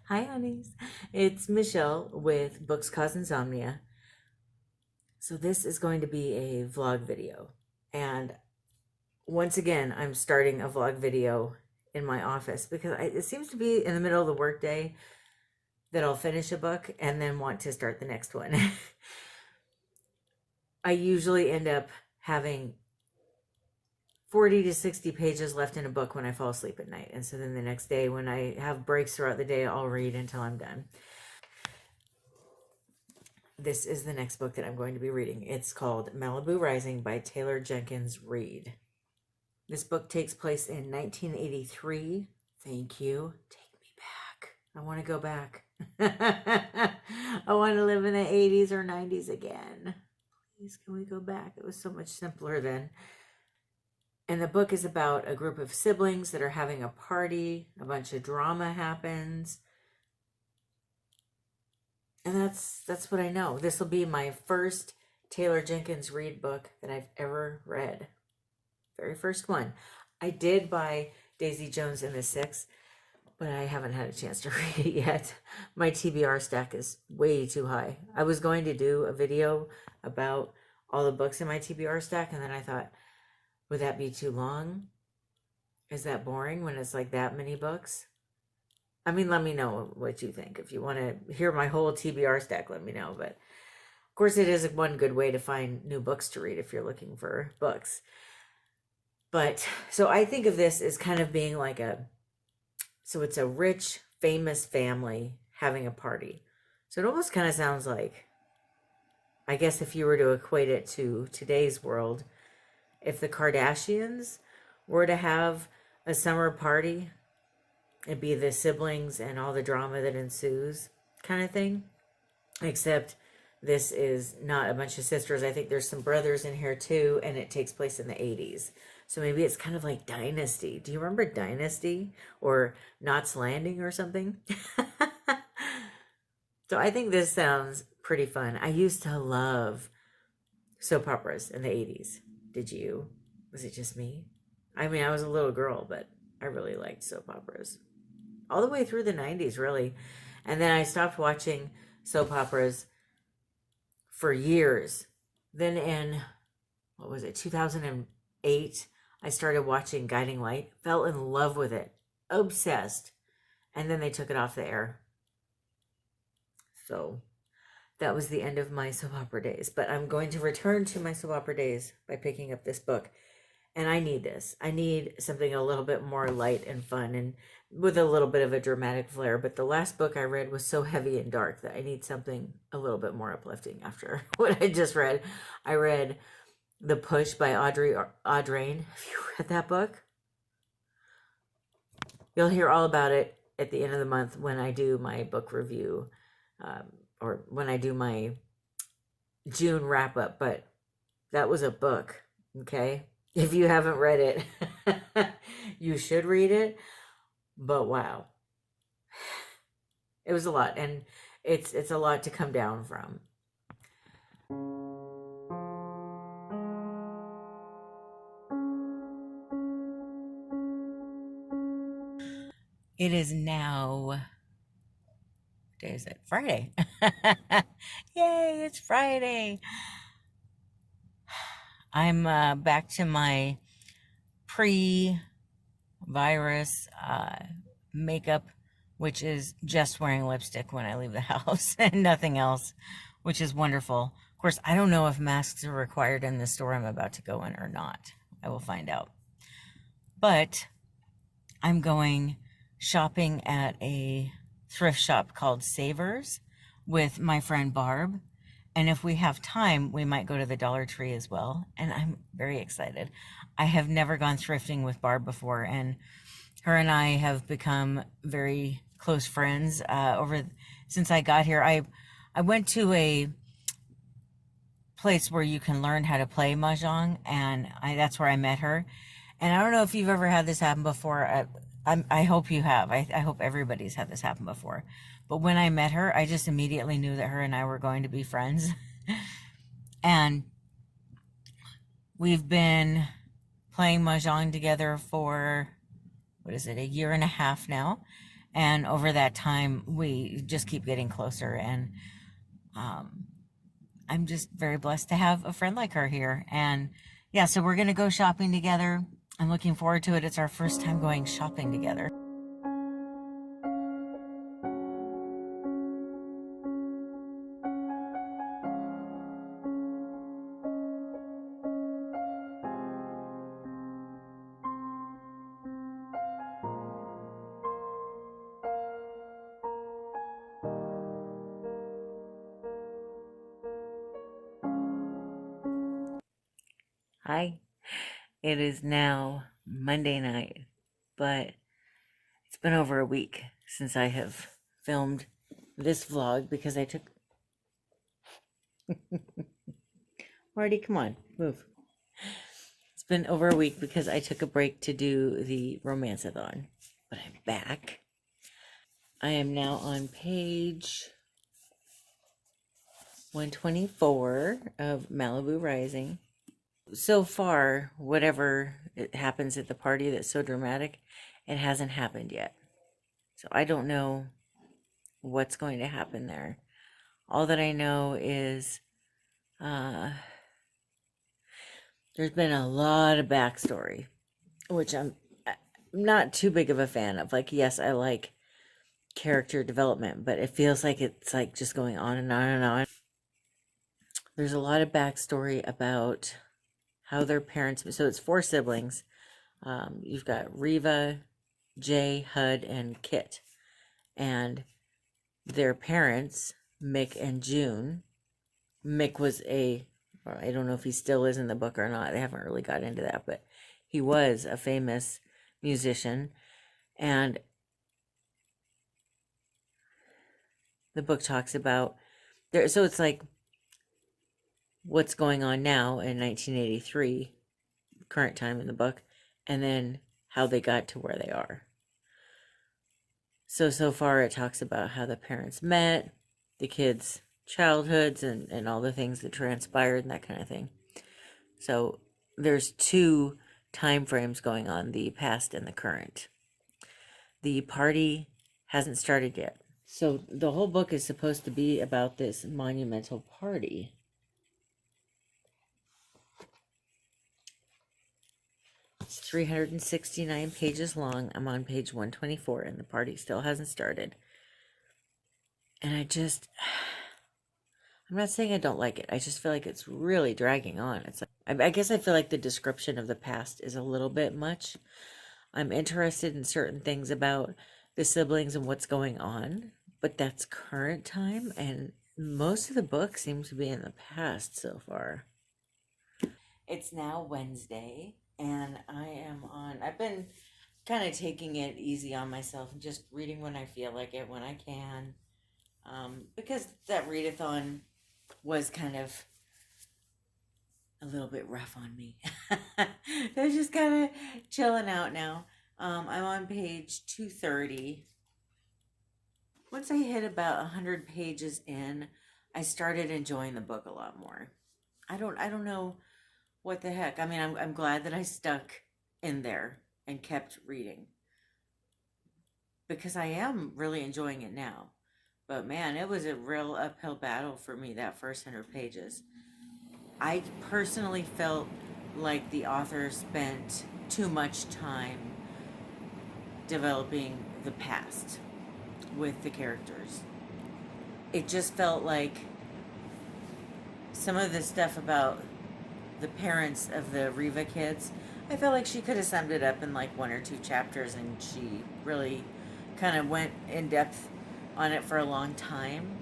Hi, honeys. It's Michelle with Books Cause Insomnia. So, this is going to be a vlog video. And once again, I'm starting a vlog video in my office because it seems to be in the middle of the workday that I'll finish a book and then want to start the next one. I usually end up having 40 to 60 pages left in a book when I fall asleep at night. And so then the next day, when I have breaks throughout the day, I'll read until I'm done. This is the next book that I'm going to be reading. It's called Malibu Rising by Taylor Jenkins Reid. This book takes place in 1983. Thank you. Take me back. I want to go back. I want to live in the 80s or 90s again. Please, can we go back? It was so much simpler then. And the book is about a group of siblings that are having a party. A bunch of drama happens. And that's what I know. This will be my first Taylor Jenkins Reid book that I've ever read. Very first one. I did buy Daisy Jones and the Six, but I haven't had a chance to read it yet. My TBR stack is way too high. I was going to do a video about all the books in my TBR stack, and then I thought, would that be too long? Is that boring when it's like that many books? I mean, let me know what you think. If you want to hear my whole TBR stack, let me know. But of course, it is one good way to find new books to read if you're looking for books. But so I think of this as kind of being like so it's a rich, famous family having a party. So it almost kind of sounds like, I guess if you were to equate it to today's world, if the Kardashians were to have a summer party, it'd be the siblings and all the drama that ensues kind of thing. Except this is not a bunch of sisters. I think there's some brothers in here too, and it takes place in the 80s. So maybe it's kind of like Dynasty. Do you remember Dynasty or Knots Landing or something? So I think this sounds pretty fun. I used to love soap operas in the 80s. Did you? Was it just me? I mean, I was a little girl, but I really liked soap operas. All the way through the 90s, really. And then I stopped watching soap operas for years. Then in, what was it, 2008, I started watching Guiding Light, fell in love with it, obsessed. And then they took it off the air. So that was the end of my soap opera days. But I'm going to return to my soap opera days by picking up this book. And I need this. I need something a little bit more light and fun and with a little bit of a dramatic flair. But the last book I read was so heavy and dark that I need something a little bit more uplifting after what I just read. I read The Push by Audrain. Have you read that book? You'll hear all about it at the end of the month when I do my book review, or when I do my June wrap up. But that was a book, okay? If you haven't read it, you should read it. But wow, it was a lot, and it's a lot to come down from. It is now, what day is it? Friday. Yay, it's Friday. I'm back to my pre-virus makeup, which is just wearing lipstick when I leave the house and nothing else, which is wonderful. Of course, I don't know if masks are required in the store I'm about to go in or not. I will find out. But I'm going shopping at a thrift shop called Savers with my friend Barb. And if we have time, we might go to the Dollar Tree as well. And I'm very excited. I have never gone thrifting with Barb before, and her and I have become very close friends since I got here. I went to a place where you can learn how to play mahjong, and that's where I met her. And I don't know if you've ever had this happen before. I hope you have. I hope everybody's had this happen before. But when I met her, I just immediately knew that her and I were going to be friends. And we've been playing mahjong together for, what is it, a year and a half now. And over that time, we just keep getting closer. And I'm just very blessed to have a friend like her here. And yeah, so we're going to go shopping together. I'm looking forward to it. It's our first time going shopping together. Hi. It is now Monday night, but it's been over a week since I have filmed this vlog because I took... Marty, come on, move. It's been over a week because I took a break to do the romance-a-thon, but I'm back. I am now on page 124 of Malibu Rising. So far, whatever it happens at the party that's so dramatic, it hasn't happened yet. So I don't know what's going to happen there. All that I know is there's been a lot of backstory, which I'm not too big of a fan of. Like, yes, I like character development, but it feels like it's like just going on and on and on. There's a lot of backstory about how their parents... So it's 4 siblings. You've got Riva, Jay, Hud, and Kit. And their parents, Mick and June. Mick was I don't know if he still is in the book or not. They haven't really got into that, but he was a famous musician. And the book talks about there. So it's like what's going on now in 1983, current time in the book, and then how they got to where they are. So far it talks about how the parents met, the kids' childhoods, and all the things that transpired and that kind of thing. So there's 2 time frames going on, the past and the current. The party hasn't started yet. So the whole book is supposed to be about this monumental party. It's 369 pages long. I'm on page 124 and the party still hasn't started. And I'm not saying I don't like it. I just feel like it's really dragging on. It's like, I guess I feel like the description of the past is a little bit much. I'm interested in certain things about the siblings and what's going on, but that's current time, and most of the book seems to be in the past so far. It's now Wednesday, and I've been kind of taking it easy on myself and just reading when I feel like it, when I can, because that readathon was kind of a little bit rough on me. I was just kind of chilling out now. I'm on page 230. Once I hit about 100 pages in, I started enjoying the book a lot more. I don't know what the heck. I mean, I'm glad that I stuck in there and kept reading, because I am really enjoying it now. But man, it was a real uphill battle for me, that first 100 pages. I personally felt like the author spent too much time developing the past with the characters. It just felt like some of the stuff about the parents of the Riva kids, I felt like she could have summed it up in like 1 or 2 chapters, and she really kind of went in depth on it for a long time.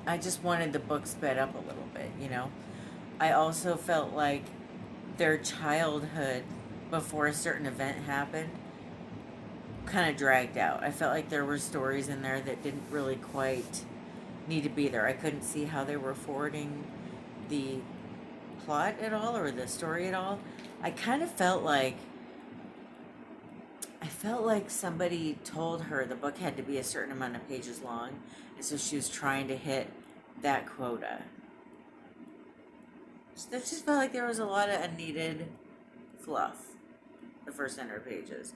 I just wanted the book sped up a little bit, you know. I also felt like their childhood before a certain event happened kind of dragged out. I felt like there were stories in there that didn't really quite need to be there. I couldn't see how they were forwarding the plot at all, or the story at all. I kind of felt like somebody told her the book had to be a certain amount of pages long, and so she was trying to hit that quota. That just felt like there was a lot of unneeded fluff the first 100 pages.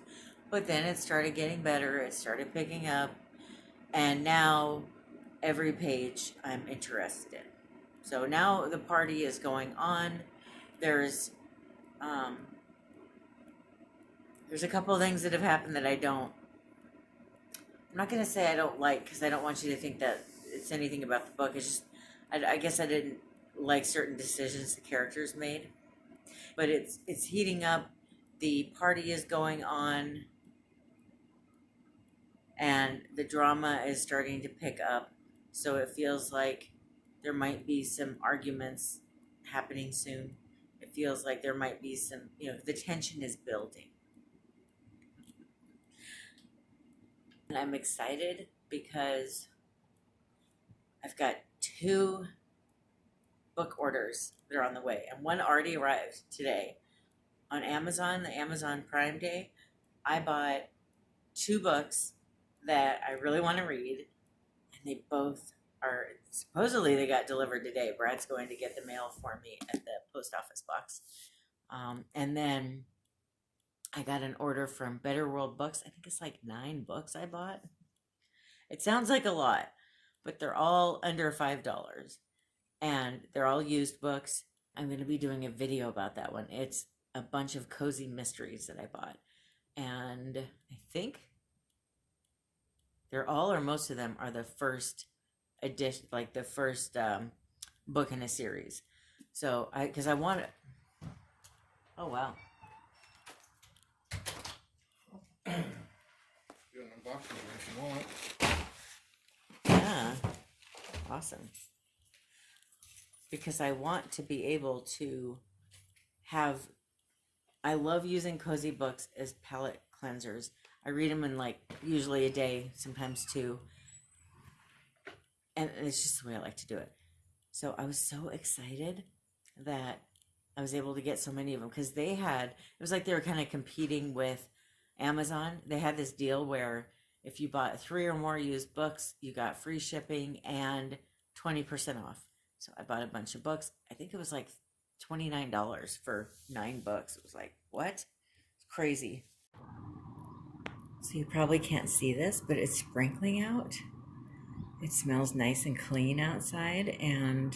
But then it started getting better. It started picking up. And now every page I'm interested in. So now the party is going on. There's a couple of things that have happened that I'm not going to say I don't like, because I don't want you to think that it's anything about the book. It's just, I guess I didn't like certain decisions the characters made. But it's heating up. The party is going on. And the drama is starting to pick up. So it feels like there might be some arguments happening soon. It feels like there might be some, the tension is building. And I'm excited because I've got 2 book orders that are on the way. And one already arrived today. On Amazon, the Amazon Prime Day, I bought 2 books that I really want to read. And they both are, supposedly they got delivered today. Brad's going to get the mail for me at the post office box. And then I got an order from Better World Books. I think it's like 9 books I bought. It sounds like a lot, but they're all under $5. And they're all used books. I'm going to be doing a video about that one. It's a bunch of cozy mysteries that I bought. And I think they're all or most of them are the first edition, like the first book in a series. So because I want it. Oh, wow. Do an unboxing if you want. Yeah. Awesome. Because I want to be able to I love using cozy books as palette cleansers. I read them in like usually a day, sometimes 2. And it's just the way I like to do it. So I was so excited that I was able to get so many of them, because it was like they were kind of competing with Amazon. They had this deal where if you bought 3 or more used books, you got free shipping and 20% off. So I bought a bunch of books. I think it was like $29 for 9 books. It was like, what? It's crazy. So you probably can't see this, but it's sprinkling out. It smells nice and clean outside, and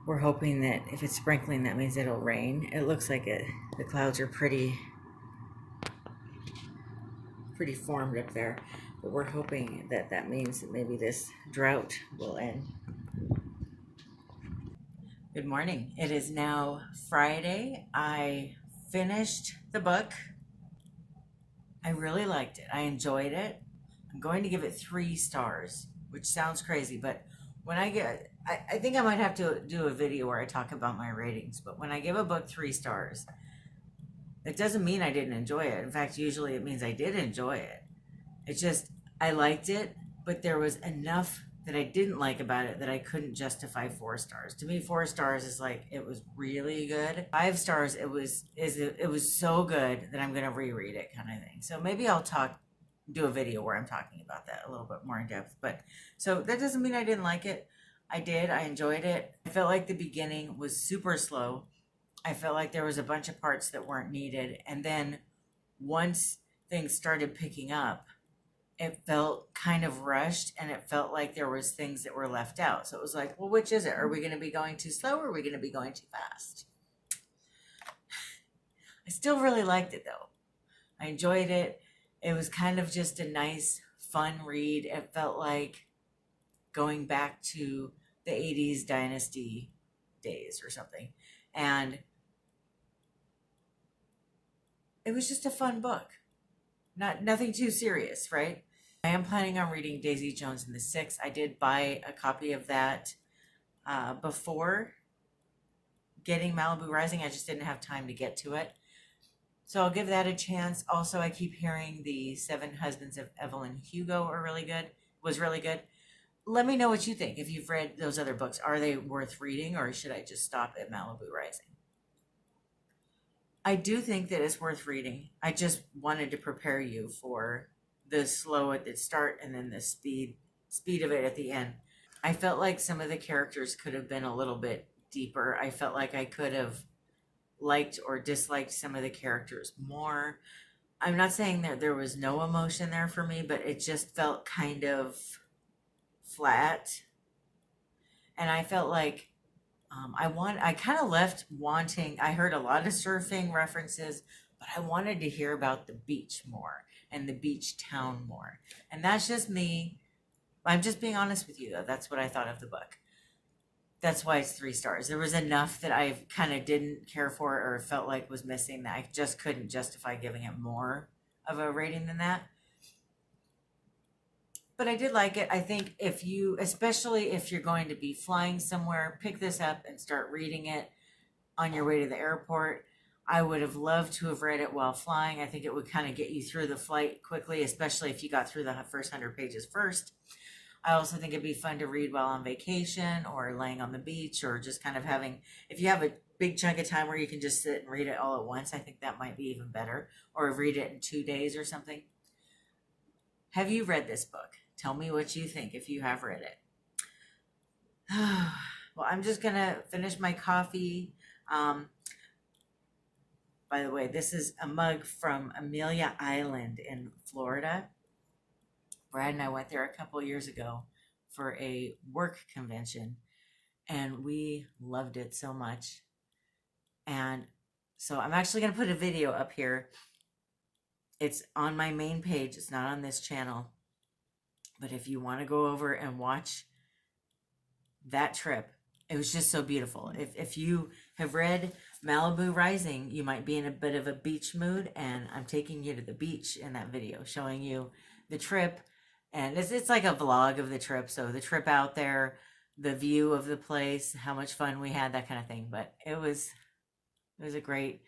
we're hoping that if it's sprinkling, that means it'll rain. It looks like the clouds are pretty formed up there, but we're hoping that means that maybe this drought will end. Good morning. It is now Friday. I finished the book. I really liked it. I enjoyed it. I'm going to give it 3 stars, which sounds crazy, but when I think I might have to do a video where I talk about my ratings, but when I give a book 3 stars, it doesn't mean I didn't enjoy it. In fact, usually it means I did enjoy it. It's just, I liked it, but there was enough that I didn't like about it that I couldn't justify 4 stars. To me, 4 stars is like, it was really good. 5 stars, it was so good that I'm going to reread it, kind of thing. So maybe I'll do a video where I'm talking about that a little bit more in depth. But so that doesn't mean I didn't like it. I did. I enjoyed it. I felt like the beginning was super slow. I felt like there was a bunch of parts that weren't needed. And then once things started picking up, it felt kind of rushed, and it felt like there was things that were left out. So it was like, well, which is it? Are we going to be going too slow, or are we going to be going too fast? I still really liked it, though. I enjoyed it. It was kind of just a nice, fun read. It felt like going back to the 80s Dynasty days or something. And it was just a fun book. Nothing too serious, right? I am planning on reading Daisy Jones and the Six. I did buy a copy of that before getting Malibu Rising. I just didn't have time to get to it. So I'll give that a chance. Also, I keep hearing the 7 Husbands of Evelyn Hugo was really good. Let me know what you think. If you've read those other books, are they worth reading, or should I just stop at Malibu Rising? I do think that it's worth reading. I just wanted to prepare you for the slow at the start and then the speed of it at the end. I felt like some of the characters could have been a little bit deeper. I felt like I could have liked or disliked some of the characters more. I'm not saying that there was no emotion there for me, but it just felt kind of flat. And I felt like I kind of left wanting, I heard a lot of surfing references, but I wanted to hear about the beach more and the beach town more. And that's just me. I'm just being honest with you, though. That's what I thought of the book. That's why it's 3 stars. There was enough that I kind of didn't care for or felt like was missing that I just couldn't justify giving it more of a rating than that. But I did like it. I think if you, especially if you're going to be flying somewhere, pick this up and start reading it on your way to the airport. I would have loved to have read it while flying. I think it would kind of get you through the flight quickly, especially if you got through the first 100 pages first. I also think it'd be fun to read while on vacation or laying on the beach or just kind of having, if you have a big chunk of time where you can just sit and read it all at once, I think that might be even better. Or read it in 2 days or something. Have you read this book? Tell me what you think if you have read it. Well, I'm just going to finish my coffee. By the way, this is a mug from Amelia Island in Florida. Brad and I went there a couple years ago for a work convention, and we loved it so much. And so I'm actually going to put a video up here. It's on my main page. It's not on this channel. But if you want to go over and watch that trip, it was just so beautiful. If you have read Malibu Rising, you might be in a bit of a beach mood, and I'm taking you to the beach in that video, showing you the trip. And it's like a vlog of the trip. So the trip out there, the view of the place, how much fun we had, that kind of thing. But it was a great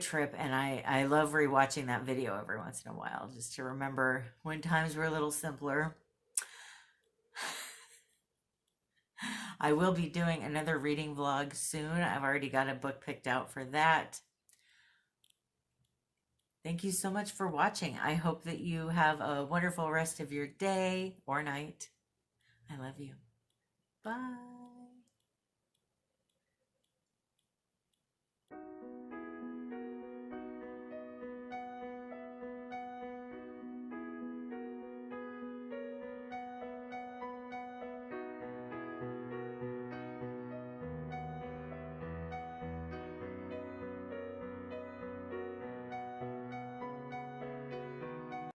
trip, and I love rewatching that video every once in a while just to remember when times were a little simpler. I will be doing another reading vlog soon. I've already got a book picked out for that. Thank you so much for watching. I hope that you have a wonderful rest of your day or night. I love you. Bye.